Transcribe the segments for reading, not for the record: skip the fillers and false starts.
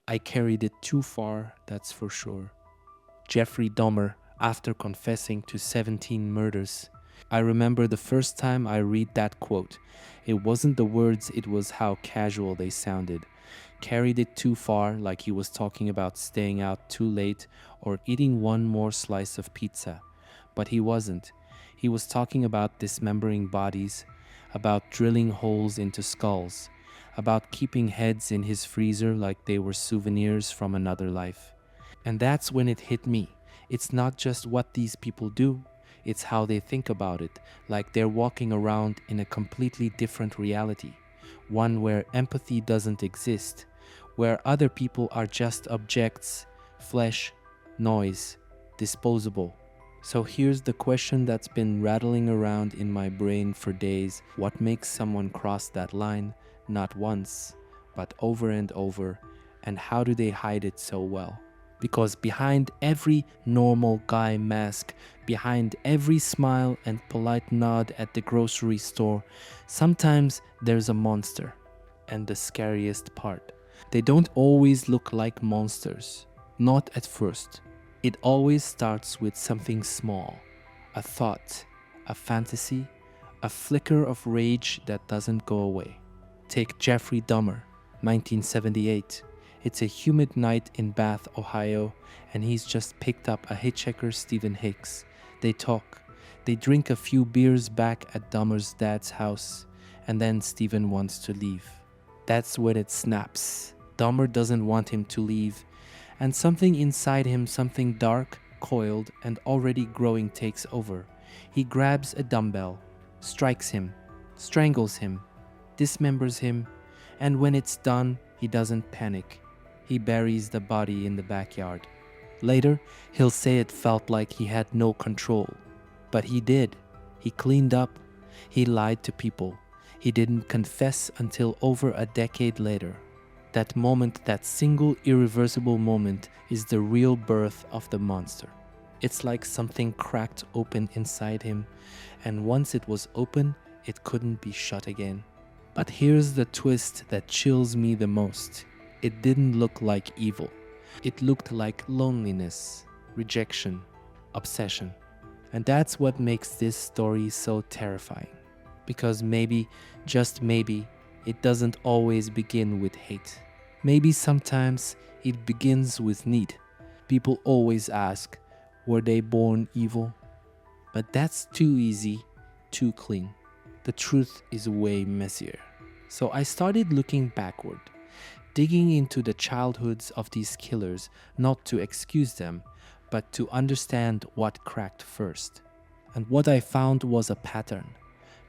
I carried it too far, that's for sure. Jeffrey Dahmer, after confessing to 17 murders. I remember the first time I read that quote. It wasn't the words, it was how casual they sounded. Carried it too far, like he was talking about staying out too late or eating one more slice of pizza. But he wasn't. He was talking about dismembering bodies, about drilling holes into skulls, about keeping heads in his freezer like they were souvenirs from another life. And that's when it hit me. It's not just what these people do, it's how they think about it, like they're walking around in a completely different reality, one where empathy doesn't exist, where other people are just objects, flesh, noise, disposable. So here's the question that's been rattling around in my brain for days. What makes someone cross that line, not once, but over and over, and how do they hide it so well? Because behind every normal guy mask, behind every smile and polite nod at the grocery store, sometimes there's a monster. And the scariest part, they don't always look like monsters. Not at first. It always starts with something small. A thought, a fantasy, a flicker of rage that doesn't go away. Take Jeffrey Dahmer, 1978. It's a humid night in Bath, Ohio, and he's just picked up a hitchhiker, Stephen Hicks. They talk. They drink a few beers back at Dahmer's dad's house, and then Stephen wants to leave. That's when it snaps. Dahmer doesn't want him to leave, and something inside him, something dark, coiled, and already growing takes over. He grabs a dumbbell, strikes him, strangles him, dismembers him, and when it's done, he doesn't panic. He buries the body in the backyard. Later, he'll say it felt like he had no control. But he did. He cleaned up. He lied to people. He didn't confess until over a decade later. That moment, that single irreversible moment, is the real birth of the monster. It's like something cracked open inside him, and once it was open, it couldn't be shut again. But here's the twist that chills me the most. It didn't look like evil. It looked like loneliness, rejection, obsession. And that's what makes this story so terrifying. Because maybe, just maybe, it doesn't always begin with hate. Maybe sometimes it begins with need. People always ask, were they born evil? But that's too easy, too clean. The truth is way messier. So I started looking backward, digging into the childhoods of these killers, not to excuse them, but to understand what cracked first. And what I found was a pattern,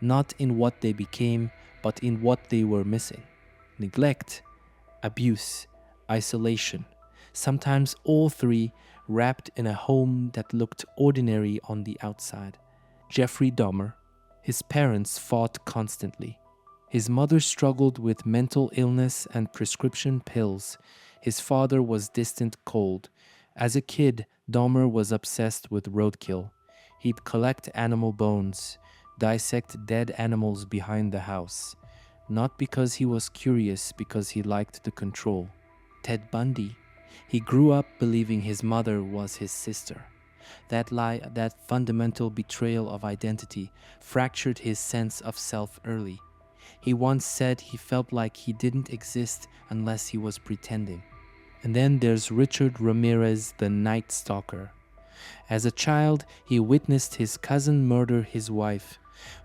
not in what they became, but in what they were missing. Neglect, abuse, isolation, sometimes all three wrapped in a home that looked ordinary on the outside. Jeffrey Dahmer, his parents fought constantly. His mother struggled with mental illness and prescription pills. His father was distant cold. As a kid, Dahmer was obsessed with roadkill. He'd collect animal bones, dissect dead animals behind the house. Not because he was curious, because he liked the control. Ted Bundy. He grew up believing his mother was his sister. That lie, that fundamental betrayal of identity, fractured his sense of self early. He once said he felt like he didn't exist unless he was pretending. And then there's Richard Ramirez, the Night Stalker. As a child, he witnessed his cousin murder his wife.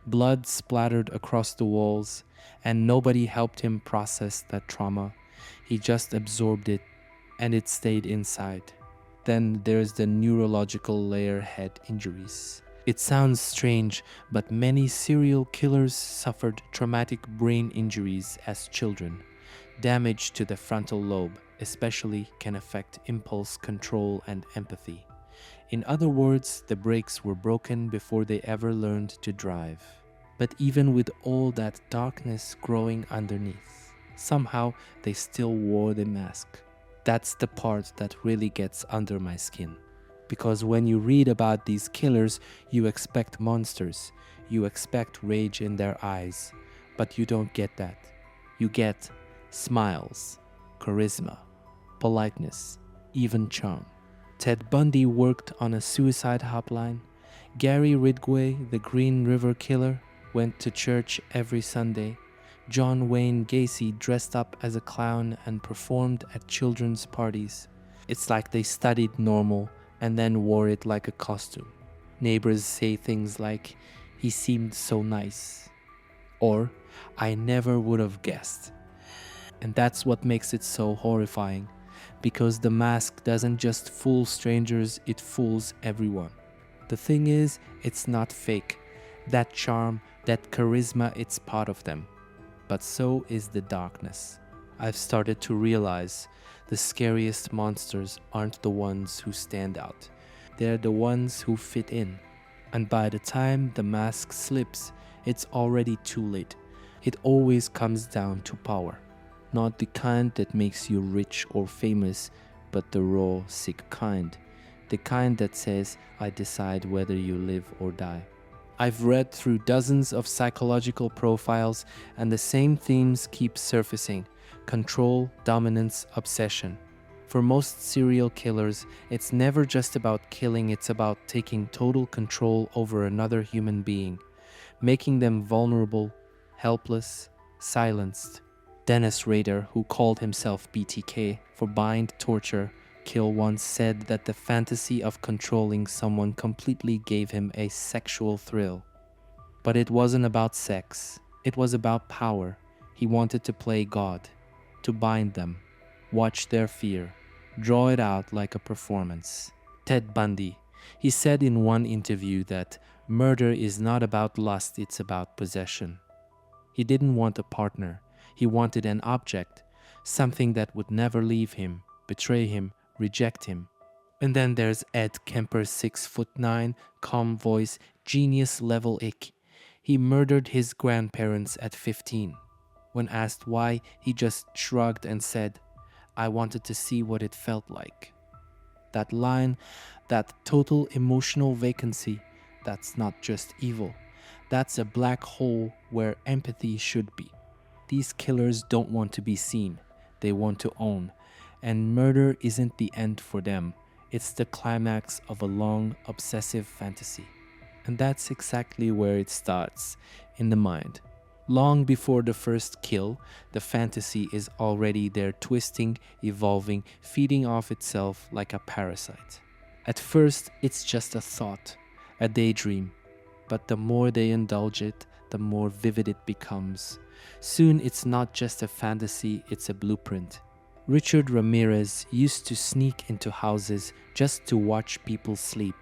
Blood splattered across the walls, and nobody helped him process that trauma. He just absorbed it, and it stayed inside. Then there's the neurological layer, head injuries. It sounds strange, but many serial killers suffered traumatic brain injuries as children. Damage to the frontal lobe, especially, can affect impulse control and empathy. In other words, the brakes were broken before they ever learned to drive. But even with all that darkness growing underneath, somehow they still wore the mask. That's the part that really gets under my skin. Because when you read about these killers, you expect monsters. You expect rage in their eyes. But you don't get that. You get smiles, charisma, politeness, even charm. Ted Bundy worked on a suicide hotline. Gary Ridgway, the Green River Killer, went to church every Sunday. John Wayne Gacy dressed up as a clown and performed at children's parties. It's like they studied normal and then wore it like a costume. Neighbors say things like, "He seemed so nice," or "I never would have guessed." And that's what makes it so horrifying, because the mask doesn't just fool strangers, it fools everyone. The thing is, it's not fake. That charm, that charisma, it's part of them. But so is the darkness. I've started to realize the scariest monsters aren't the ones who stand out. They're the ones who fit in. And by the time the mask slips, it's already too late. It always comes down to power. Not the kind that makes you rich or famous, but the raw, sick kind. The kind that says, "I decide whether you live or die." I've read through dozens of psychological profiles, and the same themes keep surfacing: control, dominance, obsession. For most serial killers, it's never just about killing, it's about taking total control over another human being, making them vulnerable, helpless, silenced. Dennis Rader, who called himself BTK for bind, torture, kill once, said that the fantasy of controlling someone completely gave him a sexual thrill. But it wasn't about sex. It was about power. He wanted to play God, to bind them, watch their fear, draw it out like a performance. Ted Bundy, he said in one interview that murder is not about lust, it's about possession. He didn't want a partner. He wanted an object, something that would never leave him, betray him, reject him. And then there's Ed Kemper's 6'9", calm voice, genius level ick. He murdered his grandparents at 15. When asked why, he just shrugged and said, "I wanted to see what it felt like." That line, that total emotional vacancy, that's not just evil. That's a black hole where empathy should be. These killers don't want to be seen. They want to own. And murder isn't the end for them. It's the climax of a long, obsessive fantasy. And that's exactly where it starts, in the mind. Long before the first kill, the fantasy is already there, twisting, evolving, feeding off itself like a parasite. At first, it's just a thought, a daydream. But the more they indulge it, the more vivid it becomes. Soon it's not just a fantasy, it's a blueprint. Richard Ramirez used to sneak into houses just to watch people sleep,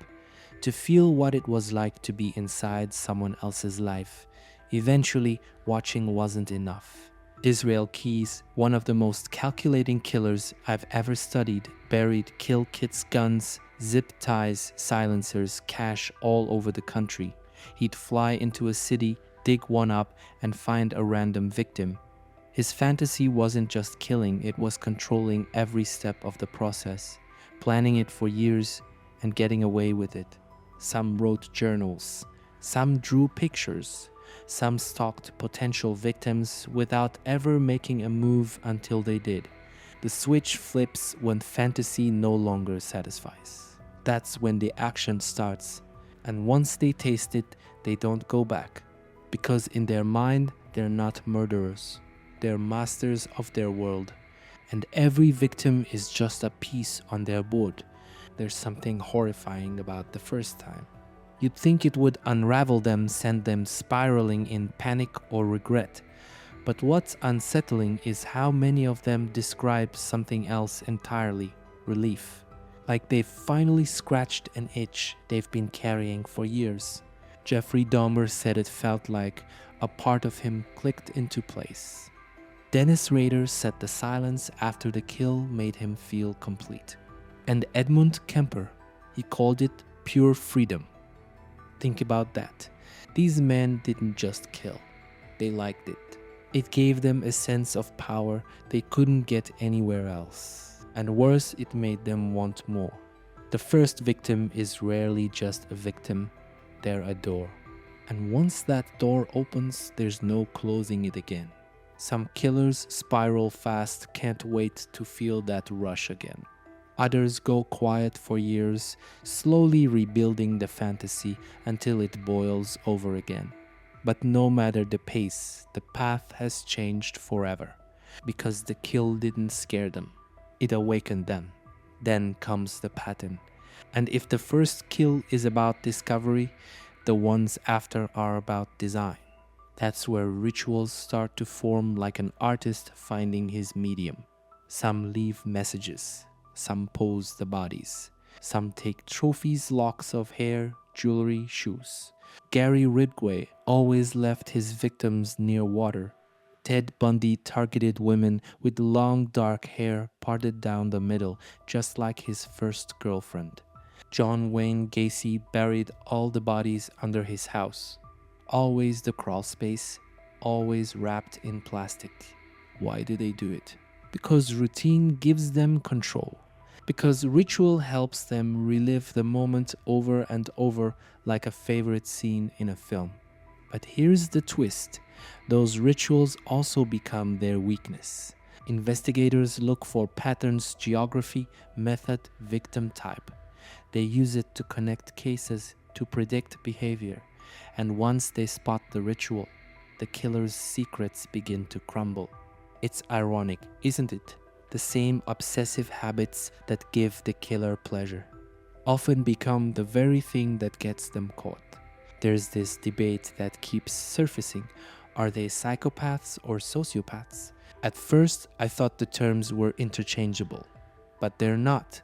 to feel what it was like to be inside someone else's life. Eventually, watching wasn't enough. Israel Keyes, one of the most calculating killers I've ever studied, buried kill kits, guns, zip ties, silencers, cash all over the country. He'd fly into a city, dig one up, and find a random victim. His fantasy wasn't just killing, it was controlling every step of the process, planning it for years and getting away with it. Some wrote journals, some drew pictures, some stalked potential victims without ever making a move until they did. The switch flips when fantasy no longer satisfies. That's when the action starts, and once they taste it, they don't go back. Because in their mind, they're not murderers. They're masters of their world. And every victim is just a piece on their board. There's something horrifying about the first time. You'd think it would unravel them, send them spiraling in panic or regret. But what's unsettling is how many of them describe something else entirely: relief. Like they've finally scratched an itch they've been carrying for years. Jeffrey Dahmer said it felt like a part of him clicked into place. Dennis Rader said the silence after the kill made him feel complete. And Edmund Kemper, he called it pure freedom. Think about that. These men didn't just kill. They liked it. It gave them a sense of power they couldn't get anywhere else. And worse, it made them want more. The first victim is rarely just a victim. They're a door. And once that door opens, there's no closing it again. Some killers spiral fast, can't wait to feel that rush again. Others go quiet for years, slowly rebuilding the fantasy until it boils over again. But no matter the pace, the path has changed forever. Because the kill didn't scare them, it awakened them. Then comes the pattern. And if the first kill is about discovery, the ones after are about design. That's where rituals start to form like an artist finding his medium. Some leave messages, some pose the bodies, some take trophies, locks of hair, jewelry, shoes. Gary Ridgway always left his victims near water. Ted Bundy targeted women with long dark hair parted down the middle, just like his first girlfriend. John Wayne Gacy buried all the bodies under his house. Always the crawl space, always wrapped in plastic. Why do they do it? Because routine gives them control. Because ritual helps them relive the moment over and over like a favorite scene in a film. But here's the twist. Those rituals also become their weakness. Investigators look for patterns, geography, method, victim type. They use it to connect cases, to predict behavior. And once they spot the ritual, the killer's secrets begin to crumble. It's ironic, isn't it? The same obsessive habits that give the killer pleasure often become the very thing that gets them caught. There's this debate that keeps surfacing. Are they psychopaths or sociopaths? At first, I thought the terms were interchangeable, but they're not.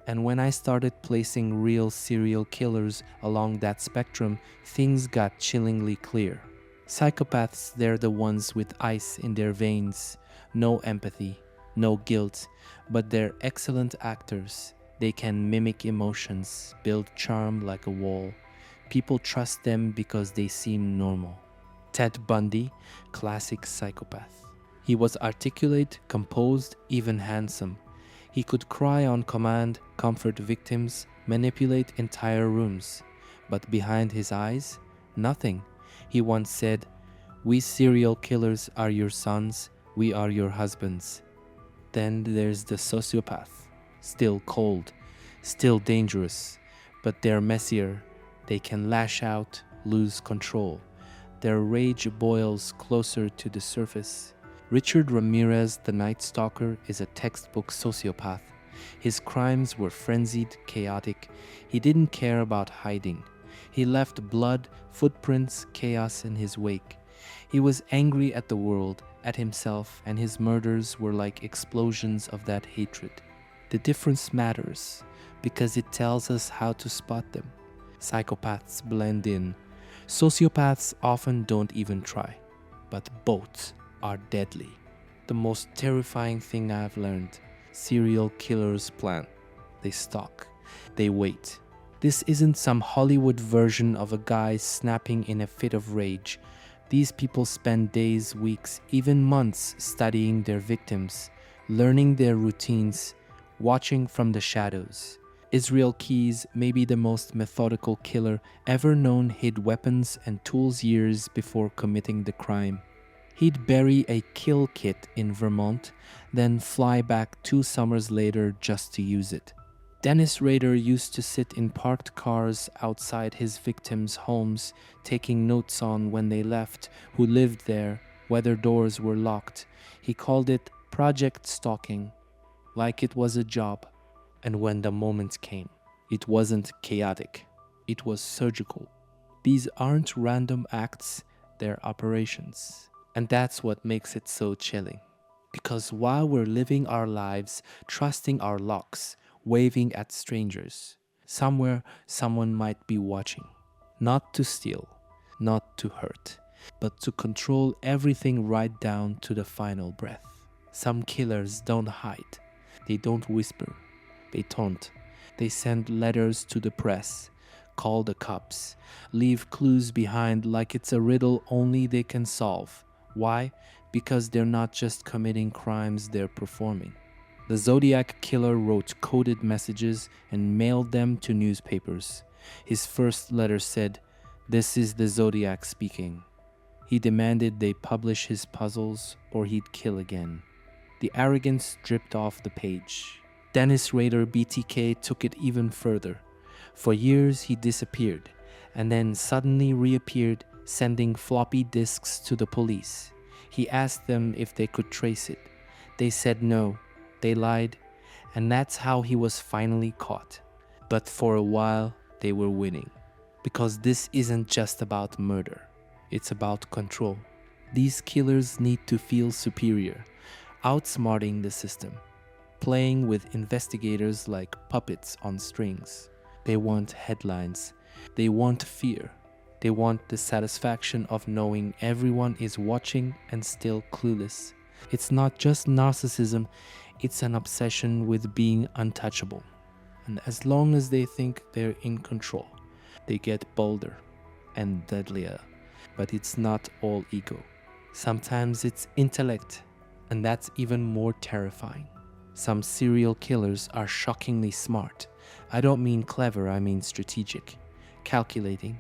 And when I started placing real serial killers along that spectrum, things got chillingly clear. Psychopaths, they're the ones with ice in their veins, no empathy, no guilt, but they're excellent actors. They can mimic emotions, build charm like a wall. People trust them because they seem normal. Ted Bundy, classic psychopath. He was articulate, composed, even handsome. He could cry on command, comfort victims, manipulate entire rooms. But behind his eyes, nothing. He once said, "We serial killers are your sons, we are your husbands." Then there's the sociopath. Still cold, still dangerous, but they're messier. They can lash out, lose control. Their rage boils closer to the surface. Richard Ramirez, the Night Stalker, is a textbook sociopath. His crimes were frenzied, chaotic. He didn't care about hiding. He left blood, footprints, chaos in his wake. He was angry at the world, at himself, and his murders were like explosions of that hatred. The difference matters because it tells us how to spot them. Psychopaths blend in. Sociopaths often don't even try, but both are deadly. The most terrifying thing I've learned: serial killers plan. They stalk. They wait. This isn't some Hollywood version of a guy snapping in a fit of rage. These people spend days, weeks, even months studying their victims, learning their routines, watching from the shadows. Israel Keyes, maybe the most methodical killer ever known, hid weapons and tools years before committing the crime. He'd bury a kill kit in Vermont, then fly back 2 summers later just to use it. Dennis Rader used to sit in parked cars outside his victims' homes, taking notes on when they left, who lived there, whether doors were locked. He called it Project Stalking, like it was a job. And when the moment came, it wasn't chaotic, it was surgical. These aren't random acts, they're operations. And that's what makes it so chilling. Because while we're living our lives, trusting our locks, waving at strangers, somewhere someone might be watching. Not to steal, not to hurt, but to control everything right down to the final breath. Some killers don't hide. They don't whisper. They taunt. They send letters to the press, call the cops, leave clues behind like it's a riddle only they can solve. Why? Because they're not just committing crimes, they're performing. The Zodiac Killer wrote coded messages and mailed them to newspapers. His first letter said, "This is the Zodiac speaking." He demanded they publish his puzzles or he'd kill again. The arrogance dripped off the page. Dennis Rader BTK took it even further. For years he disappeared, and then suddenly reappeared, sending floppy disks to the police. He asked them if they could trace it. They said no. They lied, and that's how he was finally caught. But for a while, they were winning. Because this isn't just about murder. It's about control. These killers need to feel superior, outsmarting the system, playing with investigators like puppets on strings. They want headlines. They want fear. They want the satisfaction of knowing everyone is watching and still clueless. It's not just narcissism, it's an obsession with being untouchable. And as long as they think they're in control, they get bolder and deadlier. But it's not all ego. Sometimes it's intellect, and that's even more terrifying. Some serial killers are shockingly smart. I don't mean clever, I mean strategic, calculating,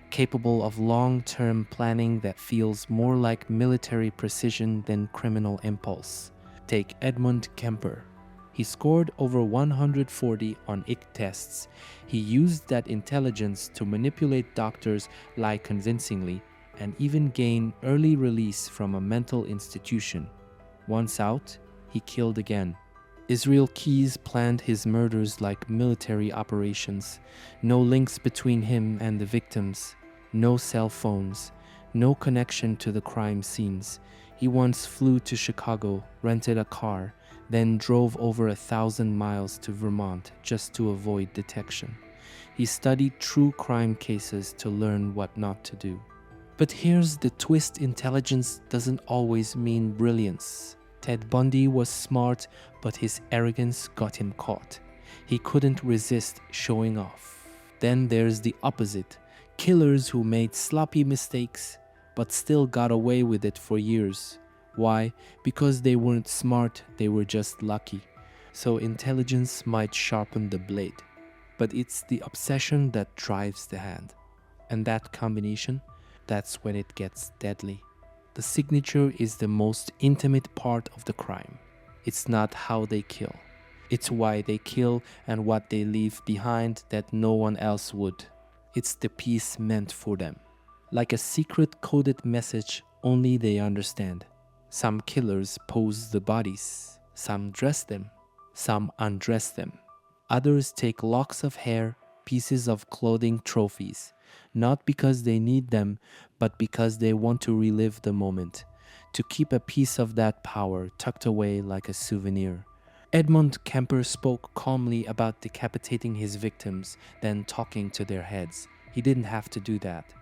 capable of long-term planning that feels more like military precision than criminal impulse. Take Edmund Kemper. He scored over 140 on IQ tests. He used that intelligence to manipulate doctors, lie convincingly, and even gain early release from a mental institution. Once out, he killed again. Israel Keyes planned his murders like military operations. No links between him and the victims. No cell phones. No connection to the crime scenes. He once flew to Chicago, rented a car, then drove over 1,000 miles to Vermont just to avoid detection. He studied true crime cases to learn what not to do. But here's the twist: intelligence doesn't always mean brilliance. Ted Bundy was smart, but his arrogance got him caught. He couldn't resist showing off. Then there's the opposite: killers who made sloppy mistakes, but still got away with it for years. Why? Because they weren't smart, they were just lucky. So intelligence might sharpen the blade, but it's the obsession that drives the hand. And that combination, that's when it gets deadly. The signature is the most intimate part of the crime. It's not how they kill. It's why they kill and what they leave behind that no one else would. It's the piece meant for them. Like a secret coded message only they understand. Some killers pose the bodies. Some dress them. Some undress them. Others take locks of hair, pieces of clothing, trophies. Not because they need them, but because they want to relive the moment, to keep a piece of that power tucked away like a souvenir. Edmund Kemper spoke calmly about decapitating his victims, then talking to their heads. He didn't have to do that,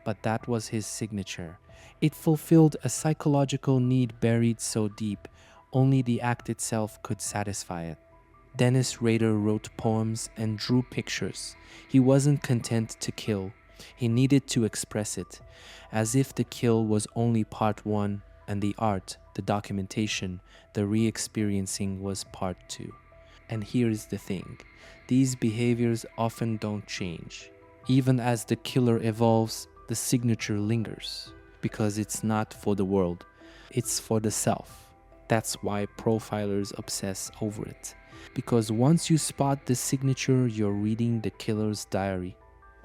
but that was his signature. It fulfilled a psychological need buried so deep, only the act itself could satisfy it. Dennis Rader wrote poems and drew pictures. He wasn't content to kill. He needed to express it, as if the kill was only part one and the art, the documentation, the re-experiencing was part two. And here's the thing: these behaviors often don't change. Even as the killer evolves, the signature lingers, because it's not for the world, it's for the self. That's why profilers obsess over it. Because once you spot the signature, you're reading the killer's diary,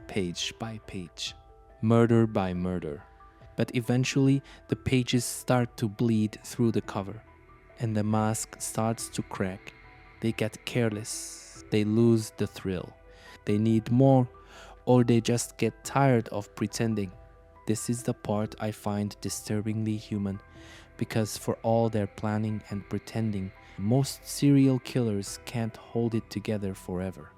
page by page, murder by murder. But eventually, the pages start to bleed through the cover, and the mask starts to crack. They get careless, they lose the thrill, they need more, or they just get tired of pretending. This is the part I find disturbingly human, because for all their planning and pretending, most serial killers can't hold it together forever.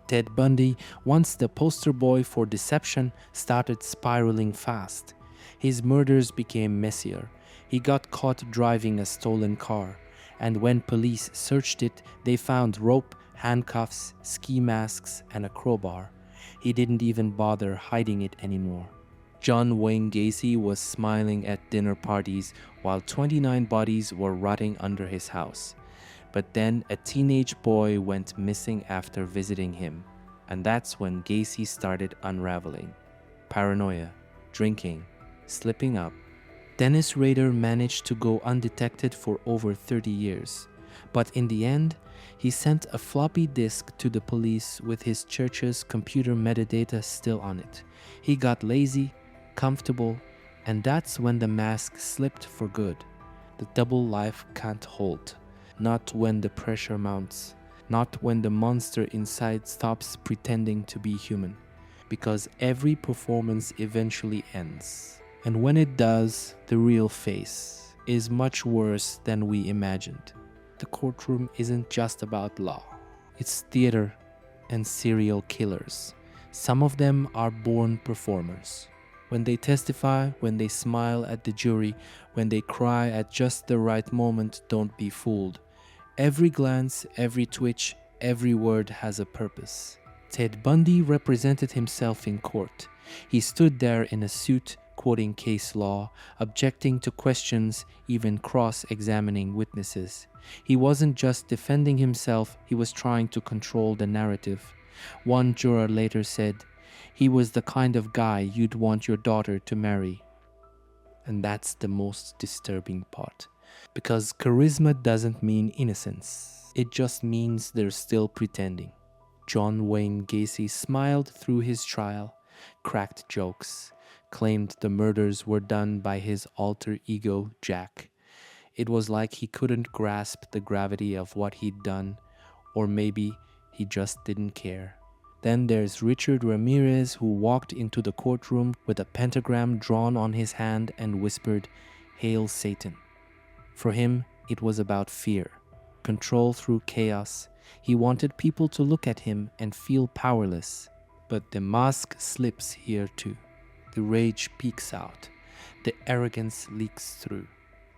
Ted Bundy, once the poster boy for deception, started spiraling fast. His murders became messier. He got caught driving a stolen car, and when police searched it, they found rope, handcuffs, ski masks, and a crowbar. He didn't even bother hiding it anymore. John Wayne Gacy was smiling at dinner parties while 29 bodies were rotting under his house. But then a teenage boy went missing after visiting him, and that's when Gacy started unraveling. Paranoia, drinking, slipping up, Dennis Rader managed to go undetected for over 30 years, but in the end, he sent a floppy disk to the police with his church's computer metadata still on it. He got lazy, comfortable, and that's when the mask slipped for good. The double life can't hold. Not when the pressure mounts. Not when the monster inside stops pretending to be human. Because every performance eventually ends. And when it does, the real face is much worse than we imagined. The courtroom isn't just about law. It's theater and serial killers. Some of them are born performers. When they testify, when they smile at the jury, when they cry at just the right moment, don't be fooled. Every glance, every twitch, every word has a purpose. Ted Bundy represented himself in court. He stood there in a suit, quoting case law, objecting to questions, even cross-examining witnesses. He wasn't just defending himself, he was trying to control the narrative. One juror later said, "He was the kind of guy you'd want your daughter to marry." And that's the most disturbing part. Because charisma doesn't mean innocence. It just means they're still pretending. John Wayne Gacy smiled through his trial, cracked jokes, claimed the murders were done by his alter ego, Jack. It was like he couldn't grasp the gravity of what he'd done, or maybe he just didn't care. Then there's Richard Ramirez, who walked into the courtroom with a pentagram drawn on his hand and whispered, "Hail Satan." For him, it was about fear, control through chaos. He wanted people to look at him and feel powerless. But the mask slips here too. The rage peeks out. The arrogance leaks through.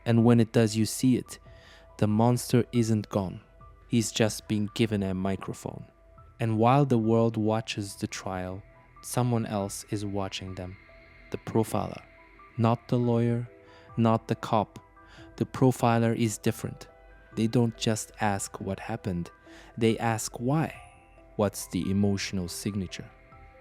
And when it does, you see it. The monster isn't gone. He's just been given a microphone. And while the world watches the trial, someone else is watching them. The profiler. Not the lawyer, not the cop. The profiler is different. They don't just ask what happened. They ask why. What's the emotional signature?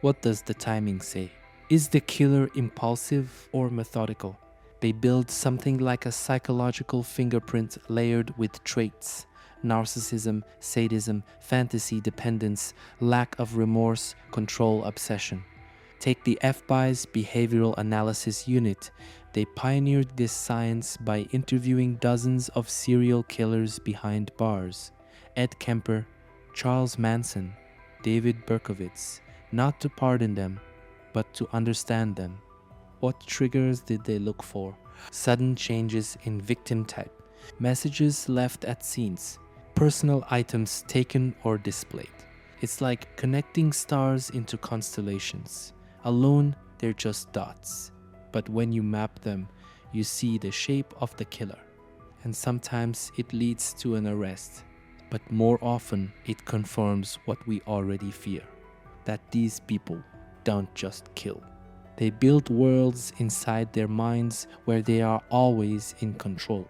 What does the timing say? Is the killer impulsive or methodical? They build something like a psychological fingerprint layered with traits. Narcissism, sadism, fantasy dependence, lack of remorse, control obsession. Take the FBI's Behavioral Analysis Unit. They pioneered this science by interviewing dozens of serial killers behind bars. Ed Kemper, Charles Manson, David Berkowitz, not to pardon them, but to understand them. What triggers did they look for? Sudden changes in victim type, messages left at scenes, personal items taken or displayed. It's like connecting stars into constellations. Alone, they're just dots. But when you map them, you see the shape of the killer. And sometimes it leads to an arrest. But more often, it confirms what we already fear. That these people don't just kill. They build worlds inside their minds where they are always in control.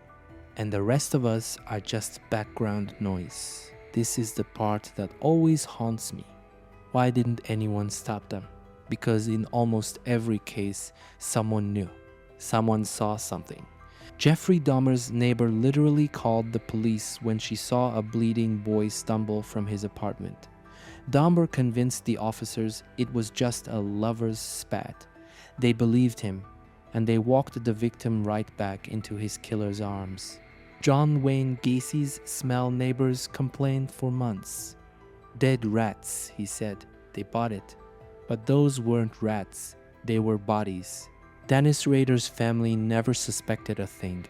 And the rest of us are just background noise. This is the part that always haunts me. Why didn't anyone stop them? Because in almost every case, someone knew. Someone saw something. Jeffrey Dahmer's neighbor literally called the police when she saw a bleeding boy stumble from his apartment. Dahmer convinced the officers it was just a lover's spat. They believed him, and they walked the victim right back into his killer's arms. John Wayne Gacy's smell neighbors complained for months. "Dead rats," he said. They bought it. But those weren't rats, they were bodies. Dennis Rader's family never suspected a thing,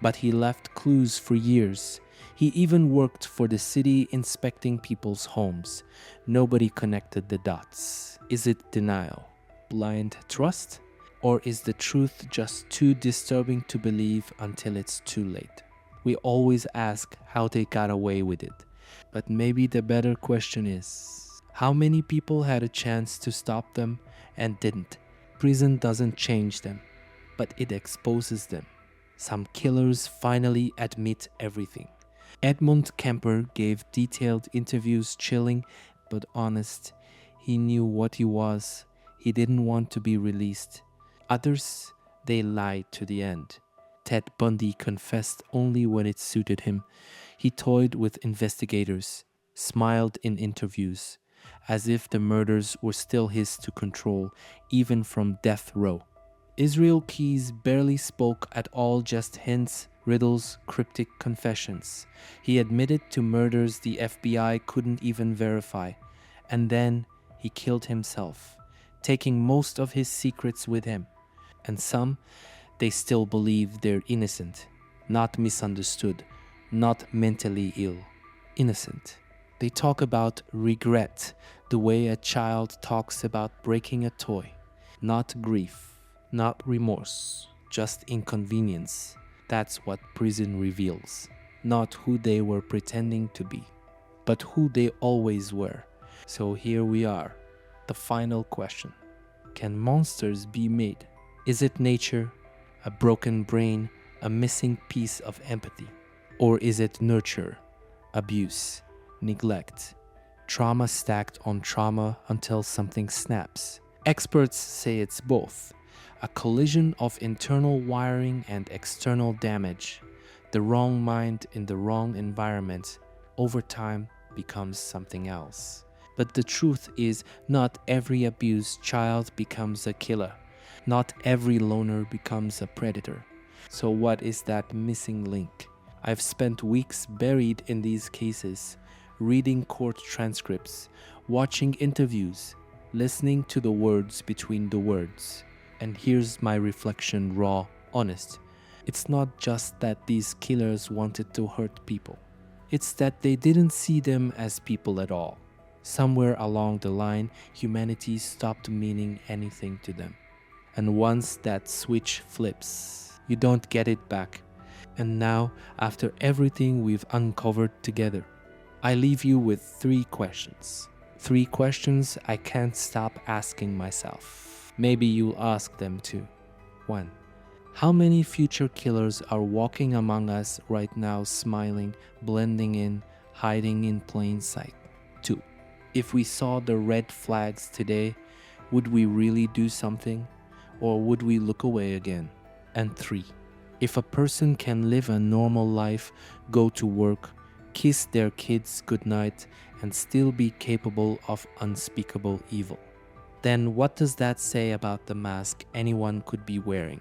but he left clues for years. He even worked for the city inspecting people's homes. Nobody connected the dots. Is it denial? Blind trust? Or is the truth just too disturbing to believe until it's too late? We always ask how they got away with it. But maybe the better question is, how many people had a chance to stop them and didn't? Prison doesn't change them, but it exposes them. Some killers finally admit everything. Edmund Kemper gave detailed interviews, chilling but honest. He knew what he was. He didn't want to be released. Others, They lied to the end. Ted Bundy confessed only when it suited him. He toyed with investigators, smiled in interviews, as if the murders were still his to control, even from death row. Israel Keyes barely spoke at all, just hints, riddles, cryptic confessions. He admitted to murders the FBI couldn't even verify, and then he killed himself, taking most of his secrets with him. And some, they still believe they're innocent, not misunderstood, not mentally ill. Innocent. They talk about regret the way a child talks about breaking a toy. Not grief, not remorse, just inconvenience. That's what prison reveals. Not who they were pretending to be, but who they always were. So here we are. The final question. Can monsters be made? Is it nature, a broken brain, a missing piece of empathy? Or is it nurture, abuse, neglect, trauma stacked on trauma until something snaps? Experts say it's both, a collision of internal wiring and external damage. The wrong mind in the wrong environment over time becomes something else. But the truth is, not every abused child becomes a killer. Not every loner becomes a predator. So what is that missing link? I've spent weeks buried in these cases, reading court transcripts, watching interviews, listening to the words between the words. And here's my reflection, raw, honest. It's not just that these killers wanted to hurt people. It's that they didn't see them as people at all. Somewhere along the line, humanity stopped meaning anything to them. And once that switch flips, you don't get it back. And now, after everything we've uncovered together, I leave you with 3 questions. 3 questions I can't stop asking myself. Maybe you'll ask them too. 1. How many future killers are walking among us right now, smiling, blending in, hiding in plain sight? 2. If we saw the red flags today, would we really do something? Or would we look away again? And 3. If a person can live a normal life, go to work, kiss their kids goodnight, and still be capable of unspeakable evil, then what does that say about the mask anyone could be wearing?